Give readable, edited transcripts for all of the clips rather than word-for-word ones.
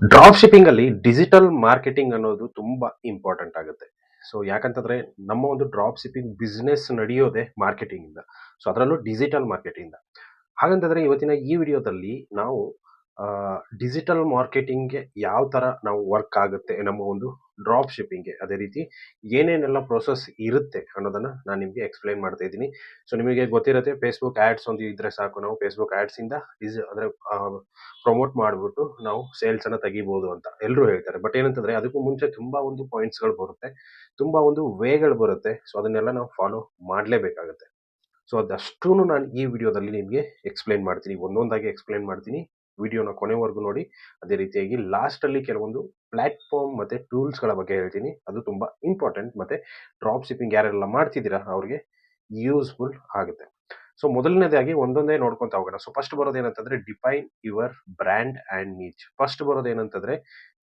Drop shipping ಅಲ್ಲಿ digital marketing ಅನ್ನೋದು ತುಂಬಾ ಇಂಪಾರ್ಟೆಂಟ್ ಆಗುತ್ತೆ. ಸೊ ಯಾಕಂತಂದ್ರೆ ನಮ್ಮ ಒಂದು ಡ್ರಾಪ್ ಶಿಪ್ಪಿಂಗ್ ಬಿಸ್ನೆಸ್ ನಡೆಯೋದೇ ಮಾರ್ಕೆಟಿಂಗ್ ಇಂದ. ಸೊ ಅದರಲ್ಲೂ ಡಿಜಿಟಲ್ ಮಾರ್ಕೆಟಿಂಗ್ ಇಂದ. ಹಾಗಂತಂದ್ರೆ ಇವತ್ತಿನ ಈ ವಿಡಿಯೋದಲ್ಲಿ ನಾವು ಡಿಜಿಟಲ್ ಮಾರ್ಕೆಟಿಂಗ್‌ಗೆ ಯಾವ ತರ ನಾವು ವರ್ಕ್ ಆಗುತ್ತೆ ನಮ್ಮ ಒಂದು ಡ್ರಾಪ್ ಶಿಪ್ಪಿಂಗ್‌ಗೆ. ಅದೇ ರೀತಿ ಏನೇನೆಲ್ಲ ಪ್ರೋಸೆಸ್ ಇರುತ್ತೆ ಅನ್ನೋದನ್ನ ನಾನು ನಿಮ್ಗೆ ಎಕ್ಸ್‌ಪ್ಲೇನ್ ಮಾಡ್ತಾ ಇದ್ದೀನಿ. ಸೊ ನಿಮಗೆ ಗೊತ್ತಿರುತ್ತೆ ಫೇಸ್‌ಬುಕ್ ಆಡ್ಸ್ ಒಂದು ಇದ್ರೆ ಸಾಕು ನಾವು ಫೇಸ್‌ಬುಕ್ ಆಡ್ಸ್ ಇಂದ ಅಂದ್ರೆ ಪ್ರಮೋಟ್ ಮಾಡ್ಬಿಟ್ಟು ನಾವು ಸೇಲ್ಸ್ ಅನ್ನ ತೆಗಿಬಹುದು ಅಂತ ಎಲ್ರೂ ಹೇಳ್ತಾರೆ. ಬಟ್ ಏನಂತಂದ್ರೆ ಅದಕ್ಕೂ ಮುಂಚೆ ತುಂಬಾ ಒಂದು ಪಾಯಿಂಟ್ಸ್‌ಗಳು ಬರುತ್ತೆ. ತುಂಬಾ ಒಂದು ವೇಗಳು ಬರುತ್ತೆ. ಸೊ ಅದನ್ನೆಲ್ಲ ನಾವು ಫಾಲೋ ಮಾಡ್ಲೇಬೇಕಾಗುತ್ತೆ. ಸೊ ಅದಷ್ಟೂನು ನಾನು ಈ ವಿಡಿಯೋದಲ್ಲಿ ನಿಮಗೆ ಎಕ್ಸ್‌ಪ್ಲೇನ್ ಮಾಡ್ತೀನಿ. ಒಂದೊಂದಾಗಿ ಎಕ್ಸ್‌ಪ್ಲೇನ್ ಮಾಡ್ತೀನಿ. ವಿಡಿಯೋನ ಕೊನೆವರೆಗೂ ನೋಡಿ. ಅದೇ ರೀತಿಯಾಗಿ ಲಾಸ್ಟಲ್ಲಿ ಕೆಲವೊಂದು ಪ್ಲಾಟ್‌ಫಾರ್ಮ್ ಮತ್ತೆ ಟೂಲ್ಸ್‌ಗಳ ಬಗ್ಗೆ ಹೇಳ್ತೀನಿ. ಅದು ತುಂಬಾ ಇಂಪಾರ್ಟೆಂಟ್ ಮತ್ತೆ ಡ್ರಾಪ್ ಶಿಪ್ಪಿಂಗ್ ಯಾರೆಲ್ಲ ಮಾಡ್ತಿದ್ದೀರಾ ಅವ್ರಿಗೆ ಯೂಸ್‌ಫುಲ್ ಆಗುತ್ತೆ. ಸೊ ಮೊದಲನೇದಾಗಿ ಒಂದೊಂದೇ ನೋಡ್ಕೊಂತ ಹೋಗೋಣ. ಸೊ ಫಸ್ಟ್ ಬರೋದೇನಂತಂದ್ರೆ define your brand and niche. First ಬರೋದೇನಂತಂದ್ರೆ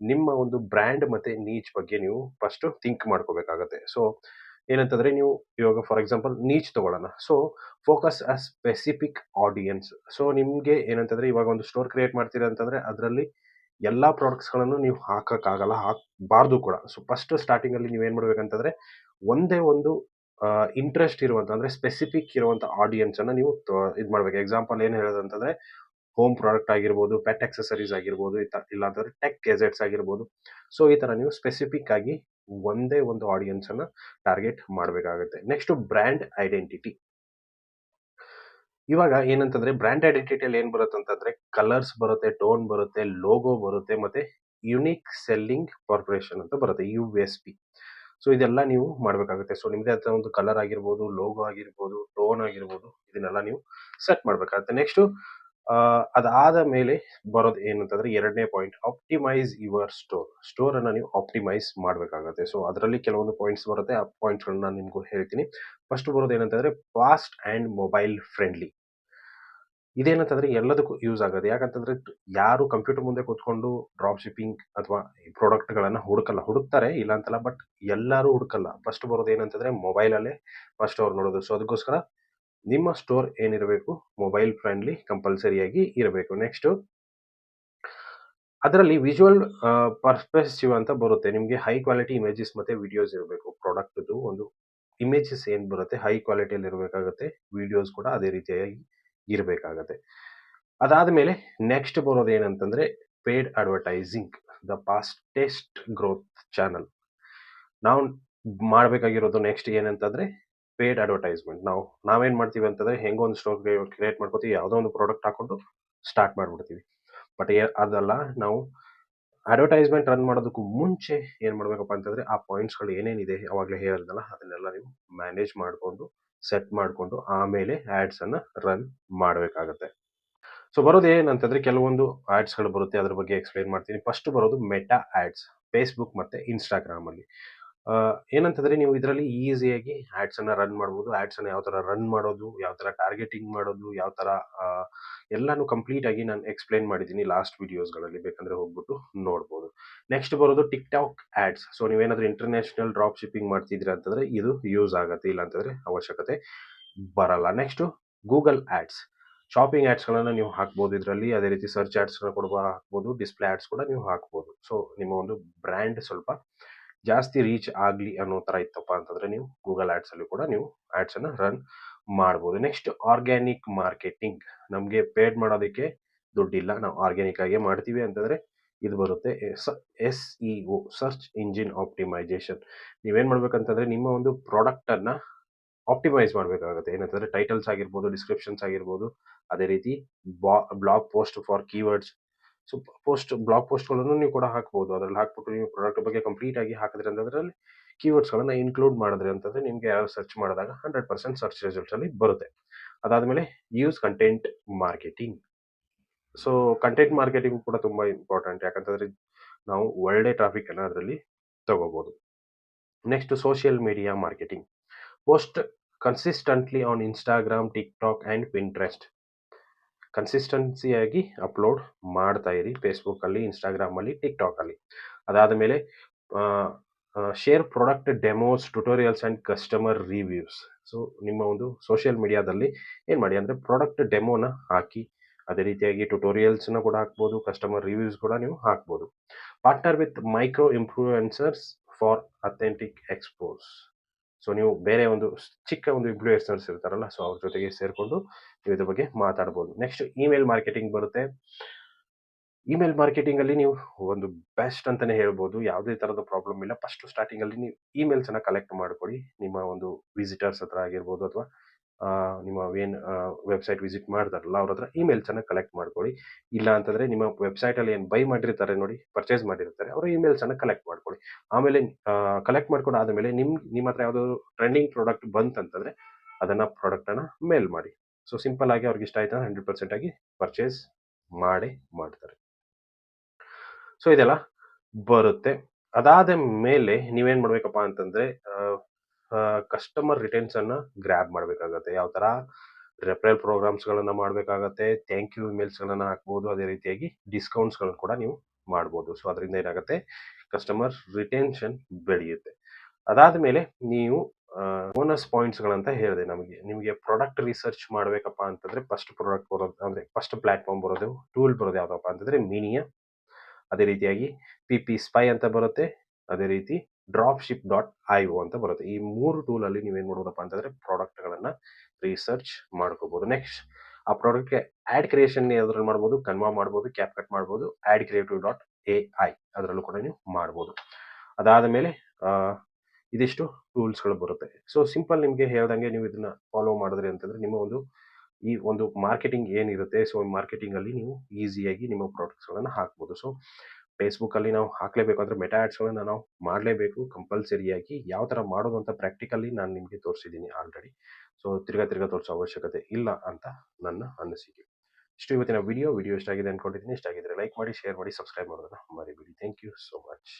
ನಿಮ್ಮ ಒಂದು ಬ್ರಾಂಡ್ ಮತ್ತೆ ನೀಚ್ ಬಗ್ಗೆ ನೀವು ಫಸ್ಟ್ ಥಿಂಕ್ ಮಾಡ್ಕೋಬೇಕಾಗತ್ತೆ. ಸೊ ಏನಂತಂದ್ರೆ ನೀವು ಇವಾಗ ಫಾರ್ ಎಕ್ಸಾಂಪಲ್ ನೀಚ್ ತಗೊಳ್ಳೋಣ. So focus a specific audience. So ನಿಮ್ಗೆ ಏನಂತಂದ್ರೆ ಇವಾಗ ಒಂದು ಸ್ಟೋರ್ ಕ್ರಿಯೇಟ್ ಮಾಡ್ತೀರಾ ಅಂತಂದ್ರೆ ಅದರಲ್ಲಿ ಎಲ್ಲಾ ಪ್ರಾಡಕ್ಟ್ಸ್‌ಗಳನ್ನು ನೀವು ಹಾಕಕ್ಕಾಗಲ್ಲ, ಹಾಕ್ಬಾರ್ದು ಕೂಡ. ಸೊ ಫಸ್ಟ್ ಸ್ಟಾರ್ಟಿಂಗ್ ಅಲ್ಲಿ ನೀವೇನ್ ಮಾಡ್ಬೇಕಂತಂದ್ರೆ ಒಂದೇ ಒಂದು ಇಂಟ್ರೆಸ್ಟ್ ಇರುವಂತ ಅಂದ್ರೆ ಸ್ಪೆಸಿಫಿಕ್ ಇರುವಂತ ಆಡಿಯನ್ಸ್ ಅನ್ನ ನೀವು ಇದ್ ಮಾಡ್ಬೇಕು. ಎಕ್ಸಾಂಪಲ್ ಏನ್ ಹೇಳೋದಂತಂದ್ರೆ ಹೋಮ್ ಪ್ರಾಡಕ್ಟ್ ಆಗಿರ್ಬೋದು, ಪೆಟ್ ಆಕ್ಸೆಸರೀಸ್ ಆಗಿರ್ಬೋದು, ಇಲ್ಲ ಅಂತಂದ್ರೆ ಟೆಕ್ ಗ್ಯಾಜೆಟ್ಸ್ ಆಗಿರ್ಬೋದು. ಸೊ ಈ ತರ ನೀವು ಸ್ಪೆಸಿಫಿಕ್ ಆಗಿ ಒಂದೇ ಒಂದು ಆಡಿಯನ್ಸ್ ಅನ್ನ ಟಾರ್ಗೆಟ್ ಮಾಡಬೇಕಾಗುತ್ತೆ. Next brand identity. ಇವಾಗ ಏನಂತಂದ್ರೆ ಬ್ರಾಂಡ್ ಐಡೆಂಟಿಟಿಯಲ್ಲಿ ಏನ್ ಬರುತ್ತಂತಂದ್ರೆ ಕಲರ್ಸ್ ಬರುತ್ತೆ, ಟೋನ್ ಬರುತ್ತೆ, ಲೋಗೋ ಬರುತ್ತೆ, ಮತ್ತೆ ಯುನಿಕ್ ಸೆಲ್ಲಿಂಗ್ ಕಾರ್ಪೊರೇಷನ್ ಅಂತ ಬರುತ್ತೆ, USP. ಸೊ ಇದೆಲ್ಲ ನೀವು ಮಾಡಬೇಕಾಗುತ್ತೆ. ಸೊ ನಿಮ್ದೇ ಆದ ಒಂದು ಕಲರ್ ಆಗಿರ್ಬೋದು, ಲೋಗೋ ಆಗಿರ್ಬೋದು, ಟೋನ್ ಆಗಿರ್ಬೋದು, ಇದನ್ನೆಲ್ಲ ನೀವು ಸೆಟ್ ಮಾಡಬೇಕಾಗುತ್ತೆ. ನೆಕ್ಸ್ಟ್ ಅದಾದ ಮೇಲೆ ಬರೋದು ಏನಂತಂದ್ರೆ ಎರಡನೇ point optimise your store. Store ಅನ್ನ ನೀವು ಆಪ್ಟಿಮೈಸ್ ಮಾಡಬೇಕಾಗುತ್ತೆ. ಸೊ ಅದರಲ್ಲಿ ಕೆಲವೊಂದು ಪಾಯಿಂಟ್ಸ್ ಬರುತ್ತೆ. ಆ ಪಾಯಿಂಟ್ಸ್‌ಗಳನ್ನ ನಾನು ನಿಮ್ಗೂ ಹೇಳ್ತೀನಿ. ಫಸ್ಟ್ ಬರೋದು ಏನಂತಂದ್ರೆ ಫಾಸ್ಟ್ ಅಂಡ್ ಮೊಬೈಲ್ ಫ್ರೆಂಡ್ಲಿ. ಇದೇನಂತಂದ್ರೆ ಎಲ್ಲದಕ್ಕೂ ಯೂಸ್ ಆಗೋದು. ಯಾಕಂತಂದ್ರೆ ಯಾರು ಕಂಪ್ಯೂಟರ್ ಮುಂದೆ ಕೂತ್ಕೊಂಡು ಡ್ರಾಪ್ ಶಿಪ್ಪಿಂಗ್ ಅಥವಾ ಪ್ರಾಡಕ್ಟ್‌ಗಳನ್ನ ಹುಡುಕಲ್ಲ. ಹುಡುಕ್ತಾರೆ ಇಲ್ಲ ಅಂತಲ್ಲ. ಬಟ್ ಎಲ್ಲರೂ ಹುಡುಕಲ್ಲ. ಫಸ್ಟ್ ಬರೋದು ಏನಂತಂದ್ರೆ ಮೊಬೈಲಲ್ಲೇ ಫಸ್ಟ್ ಅವ್ರು ನೋಡೋದು. ಸೊ ಅದಕ್ಕೋಸ್ಕರ ನಿಮ್ಮ ಸ್ಟೋರ್ ಏನಿರಬೇಕು ಮೊಬೈಲ್ ಫ್ರೆಂಡ್ಲಿ ಕಂಪಲ್ಸರಿಯಾಗಿ ಇರಬೇಕು. ನೆಕ್ಸ್ಟು ಅದರಲ್ಲಿ ವಿಜುವಲ್ ಪರ್ಸ್ಪೆಕ್ಟಿವ್ ಅಂತ ಬರುತ್ತೆ. ನಿಮ್ಗೆ ಹೈ ಕ್ವಾಲಿಟಿ ಇಮೇಜಸ್ ಮತ್ತೆ ವಿಡಿಯೋಸ್ ಇರಬೇಕು. ಪ್ರಾಡಕ್ಟ್‌ದು ಒಂದು ಇಮೇಜಸ್ ಏನ್ ಬರುತ್ತೆ ಹೈ ಕ್ವಾಲಿಟಿಯಲ್ಲಿ ಇರಬೇಕಾಗುತ್ತೆ. ವಿಡಿಯೋಸ್ ಕೂಡ ಅದೇ ರೀತಿಯಾಗಿ ಇರಬೇಕಾಗತ್ತೆ. ಅದಾದ್ಮೇಲೆ ನೆಕ್ಸ್ಟ್ ಬರೋದೇನಂತಂದ್ರೆ paid advertising, the fastest growth channel. ನಾವು ಮಾಡಬೇಕಾಗಿರೋದು ನೆಕ್ಸ್ಟ್ ಏನಂತಂದ್ರೆ ಪೇಯ್ಡ್ ಅಡ್ವರ್ಟೈಸ್ಮೆಂಟ್. ನಾವೇನ್ ಮಾಡ್ತೀವಿ ಅಂತಂದ್ರೆ ಹೆಂಗೋ ಒಂದು ಸ್ಟೋರ್ ಕ್ರಿಯೇಟ್ ಮಾಡ್ಕೋತೀವಿ. ಯಾವುದೋ ಒಂದು ಪ್ರಾಡಕ್ಟ್ ಹಾಕೊಂಡು ಸ್ಟಾರ್ಟ್ ಮಾಡ್ಬಿಡ್ತೀವಿ. ಬಟ್ ಅದಲ್ಲ, ನಾವು ಅಡ್ವರ್ಟೈಸ್ಮೆಂಟ್ ರನ್ ಮಾಡೋದಕ್ಕೂ ಮುಂಚೆ ಏನ್ ಮಾಡ್ಬೇಕಪ್ಪ ಅಂತಂದ್ರೆ ಆ ಪಾಯಿಂಟ್ಸ್‌ಗಳು ಏನೇನಿದೆ ಅವಾಗ್ಲೇ ಹೇಳಿದ್ನಲ್ಲ ಅದನ್ನೆಲ್ಲ ನೀವು ಮ್ಯಾನೇಜ್ ಮಾಡ್ಕೊಂಡು, ಸೆಟ್ ಮಾಡ್ಕೊಂಡು ಆಮೇಲೆ ಆಡ್ಸ್ ಅನ್ನ ರನ್ ಮಾಡಬೇಕಾಗತ್ತೆ. ಸೊ ಬರೋದು ಏನಂತಂದ್ರೆ ಕೆಲವೊಂದು ಆಡ್ಸ್‌ಗಳು ಬರುತ್ತೆ. ಅದ್ರ ಬಗ್ಗೆ ಎಕ್ಸ್‌ಪ್ಲೇನ್ ಮಾಡ್ತೀನಿ. ಫಸ್ಟ್ ಬರೋದು ಮೆಟಾ ಆಡ್ಸ್. ಫೇಸ್‌ಬುಕ್ ಮತ್ತೆ ಇನ್‌ಸ್ಟಾಗ್ರಾಮ್ ಅಲ್ಲಿ. ಏನಂತಂದ್ರೆ ನೀವು ಇದರಲ್ಲಿ ಈಸಿಯಾಗಿ ಆಡ್ಸ್ ಅನ್ನ ರನ್ ಮಾಡ್ಬೋದು. ಆಡ್ಸ್ ಅನ್ನ ಯಾವ ತರ ರನ್ ಮಾಡೋದು, ಯಾವ ತರ ಟಾರ್ಗೆಟಿಂಗ್ ಮಾಡೋದು, ಯಾವ ತರ ಆಹ್, ಎಲ್ಲಾನು ಕಂಪ್ಲೀಟ್ ಆಗಿ ನಾನು ಎಕ್ಸ್‌ಪ್ಲೇನ್ ಮಾಡಿದ್ದೀನಿ ಲಾಸ್ಟ್ ವಿಡಿಯೋಸ್‌ಗಳಲ್ಲಿ. ಬೇಕಂದ್ರೆ ಹೋಗ್ಬಿಟ್ಟು ನೋಡ್ಬೋದು. ನೆಕ್ಸ್ಟ್ ಬರೋದು ಟಿಕ್‌ಟಾಕ್ ಆಡ್ಸ್. ಸೊ ನೀವೇನಾದ್ರೂ ಇಂಟರ್ನ್ಯಾಷನಲ್ ಡ್ರಾಪ್ ಶಿಪ್ಪಿಂಗ್ ಮಾಡ್ತಿದ್ದೀರಾ ಅಂತಂದ್ರೆ ಇದು ಯೂಸ್ ಆಗತ್ತೆ. ಇಲ್ಲ ಅಂತಂದ್ರೆ ಅವಶ್ಯಕತೆ ಬರಲ್ಲ. Next Google ads. ಶಾಪಿಂಗ್ ಆಡ್ಸ್‌ಗಳನ್ನ ನೀವು ಹಾಕ್ಬೋದು ಇದರಲ್ಲಿ. ಅದೇ ರೀತಿ ಸರ್ಚ್ ಆಡ್ಸ್‌ನ ಕೂಡ ಹಾಕ್ಬೋದು. ಡಿಸ್‌ಪ್ಲೇ ಆಡ್ಸ್ ಕೂಡ ನೀವು ಹಾಕ್ಬೋದು. ಸೊ ನಿಮ್ಮ ಒಂದು ಬ್ರ್ಯಾಂಡ್ ಸ್ವಲ್ಪ ಜಾಸ್ತಿ ರೀಚ್ ಆಗ್ಲಿ ಅನ್ನೋ ತರ ಇತ್ತಪ್ಪ ಅಂತಂದ್ರೆ ನೀವು ಗೂಗಲ್ ಆಡ್ಸ್ ಅಲ್ಲೂ ಕೂಡ ನೀವು ಆಡ್ಸ್ ಅನ್ನ ರನ್ ಮಾಡ್ಬೋದು. Next organic marketing. ನಮ್ಗೆ ಪೇಡ್ ಮಾಡೋದಕ್ಕೆ ದುಡ್ಡಿಲ್ಲ. ನಾವು ಆರ್ಗಾನಿಕ್ ಆಗೇ ಮಾಡ್ತೀವಿ ಅಂತಂದ್ರೆ ಇದು ಬರುತ್ತೆ. SEO, search engine optimisation. ನೀವೇನ್ ಮಾಡ್ಬೇಕಂತಂದ್ರೆ ನಿಮ್ಮ ಒಂದು ಪ್ರಾಡಕ್ಟ್ ಅನ್ನ ಆಪ್ಟಿಮೈಸ್ ಮಾಡಬೇಕಾಗುತ್ತೆ. ಏನಂತಂದ್ರೆ ಟೈಟಲ್ಸ್ ಆಗಿರ್ಬೋದು, ಡಿಸ್ಕ್ರಿಪ್ಷನ್ಸ್ ಆಗಿರ್ಬೋದು, ಅದೇ ರೀತಿ blog post for keywords. So blog ಪೋಸ್ಟ್‌ಗಳನ್ನು ನೀವು ಕೂಡ ಹಾಕ್ಬೋದು. ಅದ್ರಲ್ಲಿ ಹಾಕ್ಬಿಟ್ಟು ನೀವು ಪ್ರಾಡಕ್ಟ್ ಬಗ್ಗೆ ಕಂಪ್ಲೀಟ್ ಆಗಿ ಹಾಕಿದ್ರಿ ಅಂತಂದ್ರೆ ಅದ್ರಲ್ಲಿ ಕೀವರ್ಡ್ಸ್‌ಗಳನ್ನ ಇನ್ಕ್ಲೂಡ್ ಮಾಡಿದ್ರಿ ಅಂತಂದ್ರೆ ನಿಮ್ಗೆ ಯಾರಾದ್ರು ಸರ್ಚ್ ಮಾಡಿದಾಗ 100% ಸರ್ಚ್ ರಿಸಲ್ಟ್ಸ್ ಅಲ್ಲಿ ಬರುತ್ತೆ. ಅದಾದ್ಮೇಲೆ use content marketing. So content marketing ಕೂಡ ತುಂಬಾ ಇಂಪಾರ್ಟೆಂಟ್. ಯಾಕಂತಂದ್ರೆ ನಾವು ಒಳ್ಳೆ ಟ್ರಾಫಿಕ್ ಅನ್ನ ಅದರಲ್ಲಿ ತಗೋಬಹುದು. Next social media marketing. Post consistently on Instagram, TikTok and Pinterest. ಕನ್ಸಿಸ್ಟೆನ್ಸಿಯಾಗಿ ಅಪ್ಲೋಡ್ ಮಾಡ್ತಾ ಇರಿ ಫೇಸ್‌ಬುಕ್ಕಲ್ಲಿ, ಇನ್‌ಸ್ಟಾಗ್ರಾಮಲ್ಲಿ, ಟಿಕ್‌ಟಾಕಲ್ಲಿ. ಅದಾದ ಮೇಲೆ ah, share product demos, tutorials and customer reviews. So ನಿಮ್ಮ ಒಂದು ಸೋಷಿಯಲ್ ಮೀಡಿಯಾದಲ್ಲಿ ಏನ್ ಮಾಡಿ ಅಂದ್ರೆ ಪ್ರಾಡಕ್ಟ್ ಡೆಮೋನ ಹಾಕಿ, ಅದೇ ರೀತಿಯಾಗಿ ಟ್ಯುಟೋರಿಯಲ್ಸ್‌ನ ಕೂಡ ಹಾಕ್ಬೋದು, ಕಸ್ಟಮರ್ ರಿವ್ಯೂಸ್ ಕೂಡ ನೀವು ಹಾಕ್ಬೋದು. Partner with micro influencers for authentic expose. So ನೀವು ಬೇರೆ ಒಂದು ಚಿಕ್ಕ ಒಂದು ಇನ್ಫ್ಲುಯೆನ್ಸರ್ಸ್ ಇರ್ತಾರಲ್ಲ, ಸೊ ಅವ್ರ ಜೊತೆಗೆ ಸೇರಿಕೊಂಡು ನೀವು ಇದ್ರ ಬಗ್ಗೆ ಮಾತಾಡ್ಬೋದು. ನೆಕ್ಸ್ಟ್ ಇಮೇಲ್ ಮಾರ್ಕೆಟಿಂಗ್ ಬರುತ್ತೆ. ಇಮೇಲ್ ಮಾರ್ಕೆಟಿಂಗಲ್ಲಿ ನೀವು ಒಂದು ಬೆಸ್ಟ್ ಅಂತಲೇ ಹೇಳ್ಬೋದು. ಯಾವುದೇ ಥರದ ಪ್ರಾಬ್ಲಮ್ ಇಲ್ಲ. ಫಸ್ಟು ಸ್ಟಾರ್ಟಿಂಗಲ್ಲಿ ನೀವು ಇಮೇಲ್ಸನ್ನು ಕಲೆಕ್ಟ್ ಮಾಡ್ಕೊಳ್ಳಿ. ನಿಮ್ಮ ಒಂದು ವಿಸಿಟರ್ಸ್ ಹತ್ರ ಆಗಿರ್ಬೋದು, ಅಥವಾ ನಿಮ್ಮ ಏನು ವೆಬ್ಸೈಟ್ ವಿಸಿಟ್ ಮಾಡ್ತಾರಲ್ಲ ಅವ್ರ ಹತ್ರ ಇಮೇಲ್ಸನ್ನು ಕಲೆಕ್ಟ್ ಮಾಡ್ಕೊಳ್ಳಿ. ಇಲ್ಲ ಅಂತಂದರೆ ನಿಮ್ಮ ವೆಬ್ಸೈಟಲ್ಲಿ ಏನು ಬೈ ಮಾಡಿರ್ತಾರೆ ನೋಡಿ, ಪರ್ಚೇಸ್ ಮಾಡಿರ್ತಾರೆ, ಅವರ ಇಮೇಲ್ಸನ್ನು ಕಲೆಕ್ಟ್ ಮಾಡ್ಕೊಳ್ಳಿ. ಆಮೇಲೆ ಕಲೆಕ್ಟ್ ಮಾಡ್ಕೊಂಡು ಆದಮೇಲೆ ನಿಮ್ಮ ಹತ್ರ ಯಾವುದಾದ್ರು ಟ್ರೆಂಡಿಂಗ್ ಪ್ರಾಡಕ್ಟ್ ಬಂತಂತಂದರೆ ಅದನ್ನು ಪ್ರಾಡಕ್ಟನ್ನು ಮೇಲ್ ಮಾಡಿ. ಸೊ ಸಿಂಪಲ್ ಆಗಿ ಅವ್ರಿಗೆ ಇಷ್ಟ ಆಯ್ತು ಅಂದ್ರೆ 100% ಆಗಿ ಪರ್ಚೇಸ್ ಮಾಡೇ ಮಾಡ್ತಾರೆ. ಸೊ ಇದೆಲ್ಲ ಬರುತ್ತೆ. ಅದಾದ ಮೇಲೆ ನೀವೇನು ಮಾಡಬೇಕಪ್ಪ ಅಂತಂದರೆ ಕಸ್ಟಮರ್ ರಿಟೆನ್ಸನ್ನು ಗ್ರ್ಯಾಬ್ ಮಾಡಬೇಕಾಗತ್ತೆ. ಯಾವ ಥರ ರೆಫರಲ್ ಪ್ರೋಗ್ರಾಮ್ಸ್ಗಳನ್ನು ಮಾಡಬೇಕಾಗತ್ತೆ, ಥ್ಯಾಂಕ್ ಯು ಇಮೇಲ್ಸ್ಗಳನ್ನು ಹಾಕ್ಬೋದು, ಅದೇ ರೀತಿಯಾಗಿ ಡಿಸ್ಕೌಂಟ್ಸ್ಗಳನ್ನು ಕೂಡ ನೀವು ಮಾಡ್ಬೋದು. ಸೊ ಅದರಿಂದ ಏನಾಗುತ್ತೆ, ಕಸ್ಟಮರ್ ರಿಟೆನ್ಷನ್ ಬೆಳೆಯುತ್ತೆ. ಅದಾದ ಮೇಲೆ ನೀವು ಬೋನಸ್ ಪಾಯಿಂಟ್ಸ್ಗಳಂತ ಹೇಳಿದೆ. ನಿಮಗೆ ಪ್ರಾಡಕ್ಟ್ ರಿಸರ್ಚ್ ಮಾಡಬೇಕಪ್ಪ ಅಂತಂದರೆ ಫಸ್ಟ್ ಪ್ರಾಡಕ್ಟ್ ಬರೋದು, ಅಂದರೆ ಫಸ್ಟ್ ಪ್ಲ್ಯಾಟ್ಫಾರ್ಮ್ ಬರೋದು, ಟೂಲ್ ಬರೋದು ಯಾವುದಪ್ಪ ಅಂತಂದರೆ ಮಿನಿಯಾ. ಅದೇ ರೀತಿಯಾಗಿ PP ಸ್ಪೈ ಅಂತ ಬರುತ್ತೆ. ಅದೇ ರೀತಿ dropship.io ಅಂತ ಬರುತ್ತೆ. ಈ 3 ಟೂಲಲ್ಲಿ ನೀವೇನು ಮಾಡ್ಬೋದಪ್ಪ ಅಂತಂದರೆ ಪ್ರಾಡಕ್ಟ್ಗಳನ್ನು ರಿಸರ್ಚ್ ಮಾಡ್ಕೋಬೋದು. ನೆಕ್ಸ್ಟ್ ಆ ಪ್ರಾಡಕ್ಟ್ಗೆ ಆ್ಯಡ್ ಕ್ರಿಯೇಷನ್ ಯಾವುದ್ರಲ್ಲಿ ಮಾಡ್ಬೋದು, ಕನ್ವಾ ಮಾಡ್ಬೋದು, ಕ್ಯಾಪ್ಕಟ್ ಮಾಡ್ಬೋದು, ಆ್ಯಡ್ ಕ್ರಿಯೇಟಿವ್ ಡಾಟ್ AI ಅದರಲ್ಲೂ ಕೂಡ ನೀವು ಮಾಡ್ಬೋದು. ಅದಾದ ಮೇಲೆ ಇದಿಷ್ಟು ಟೂಲ್ಸ್ಗಳು ಬರುತ್ತೆ. ಸೊ ಸಿಂಪಲ್ ನಿಮಗೆ ಹೇಳ್ದಂಗೆ ನೀವು ಇದನ್ನ ಫಾಲೋ ಮಾಡಿದ್ರಿ ಅಂತಂದರೆ ನಿಮ್ಮ ಈ ಒಂದು ಮಾರ್ಕೆಟಿಂಗ್ ಏನಿರುತ್ತೆ, ಸೊ ಮಾರ್ಕೆಟಿಂಗಲ್ಲಿ ನೀವು ಈಸಿಯಾಗಿ ನಿಮ್ಮ ಪ್ರಾಡಕ್ಟ್ಸ್ಗಳನ್ನು ಹಾಕ್ಬೋದು. ಸೊ ಫೇಸ್ಬುಕ್ಕಲ್ಲಿ ನಾವು ಹಾಕಲೇಬೇಕು ಅಂದರೆ ಮೆಟಾ ಆ್ಯಡ್ಸ್ಗಳನ್ನು ನಾವು ಮಾಡಲೇಬೇಕು ಕಂಪಲ್ಸರಿಯಾಗಿ. ಯಾವ ಥರ ಮಾಡೋದು ಅಂತ ಪ್ರಾಕ್ಟಿಕಲಿ ನಾನು ನಿಮಗೆ ತೋರಿಸಿದ್ದೀನಿ ಆಲ್ರೆಡಿ. ಸೊ ತಿರ್ಗಾ ತೋರಿಸೋ ಅವಶ್ಯಕತೆ ಇಲ್ಲ ಅಂತ ನನ್ನ ಅನಿಸಿಕೆ. ಇಷ್ಟು ಇವತ್ತಿನ ವಿಡಿಯೋ ಇಷ್ಟ ಆಗಿದೆ ಅಂದ್ಕೊಂಡಿದ್ದೀನಿ. ಇಷ್ಟ ಆಗಿದ್ರೆ ಲೈಕ್ ಮಾಡಿ, ಶೇರ್ ಮಾಡಿ, ಸಬ್ಸ್ಕ್ರೈಬ್ ಮಾಡೋದನ್ನು ಮರಿಬೇಡಿ. Thank you so much.